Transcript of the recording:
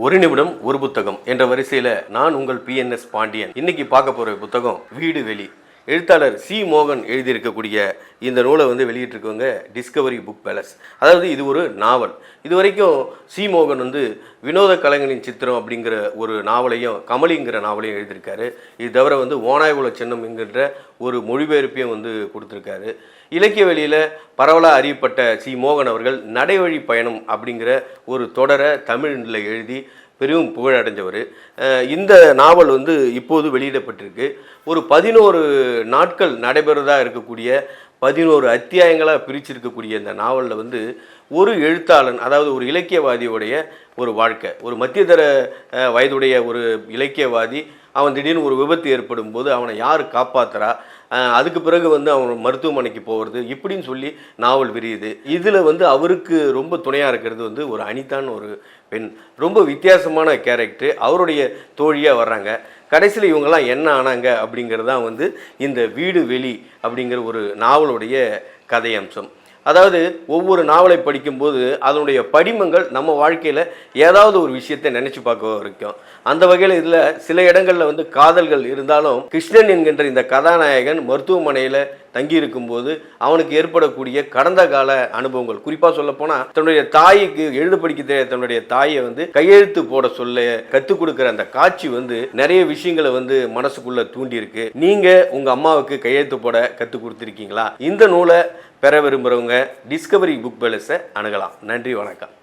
ஒரு நிமிடம் ஒரு புத்தகம் என்ற வரிசையில் நான் உங்கள் பிஎன்எஸ் பாண்டியன். இன்னைக்கு பார்க்க போகிற புத்தகம் வீடு வெளி. எழுத்தாளர் சி மோகன் எழுதியிருக்கக்கூடிய இந்த நூலை வெளியிட்டிருக்கவங்க டிஸ்கவரி புக் பேலஸ். அதாவது இது ஒரு நாவல். இது வரைக்கும் சி மோகன் வினோத கலைஞனின் சித்திரம் அப்படிங்கிற ஒரு நாவலையும் கமலிங்கிற நாவலையும் எழுதியிருக்காரு. இது தவிர ஓனாய்குல சின்னம் என்கின்ற ஒரு மொழிபெயர்ப்பையும் கொடுத்துருக்காரு. இலக்கிய வெளியில் பரவலாக அறியப்பட்ட சி மோகன் அவர்கள் நடைவழி பயணம் அப்படிங்கிற ஒரு தொடரை தமிழில் எழுதி பெரும் புகழடைஞ்சவர். இந்த நாவல் இப்போது வெளியிடப்பட்டிருக்கு. ஒரு 11 நாட்கள் நடைபெறதாக இருக்கக்கூடிய 11 அத்தியாயங்களாக பிரிச்சிருக்கக்கூடிய இந்த நாவலில் ஒரு எழுத்தாளன், அதாவது ஒரு இலக்கியவாதியுடைய ஒரு வாழ்க்கை, ஒரு மத்தியதர வயதுடைய ஒரு இலக்கியவாதி, அவன் திடீர்னு ஒரு விபத்து ஏற்படும் போது அவனை யார் காப்பாற்றுறா, அதுக்கு பிறகு அவன் மருத்துவமனைக்கு போகிறது, இப்படின்னு சொல்லி நாவல் விரியுது. இதில் அவருக்கு ரொம்ப துணையாக இருக்கிறது ஒரு அனிதான்னு ஒரு பெண். ரொம்ப வித்தியாசமான கேரக்டர். அவருடைய தோழியாக வர்றாங்க. கடைசியில் இவங்கெல்லாம் என்ன ஆனாங்க அப்படிங்கிறது தான் இந்த வீடு வெளி அப்படிங்கிற ஒரு நாவலுடைய கதை அம்சம். அதாவது ஒவ்வொரு நாவலை படிக்கும்போது அதனுடைய படிமங்கள் நம்ம வாழ்க்கையில் ஏதாவது ஒரு விஷயத்தை நினச்சி பார்க்க வரைக்கும். அந்த வகையில் இதில் சில இடங்களில் காதல்கள் இருந்தாலும் கிருஷ்ணன் என்கின்ற இந்த கதாநாயகன் மருத்துவமனையில் தங்கியிருக்கும் போது அவனுக்கு ஏற்படக்கூடிய கடந்த கால அனுபவங்கள், குறிப்பாக சொல்லப்போனால் தன்னுடைய தாய்க்கு எழுத படிக்க தெரியாத தன்னுடைய தாயை கையெழுத்து போட சொல்ல கற்றுக் கொடுக்குற அந்த காட்சி நிறைய விஷயங்களை மனசுக்குள்ளே தூண்டியிருக்கு. நீங்கள் உங்கள் அம்மாவுக்கு கையெழுத்து போட கற்றுக் கொடுத்துருக்கீங்களா? இந்த நூலை பெற விரும்புகிறவங்க டிஸ்கவரி புக் பேலஸை அணுகலாம். நன்றி, வணக்கம்.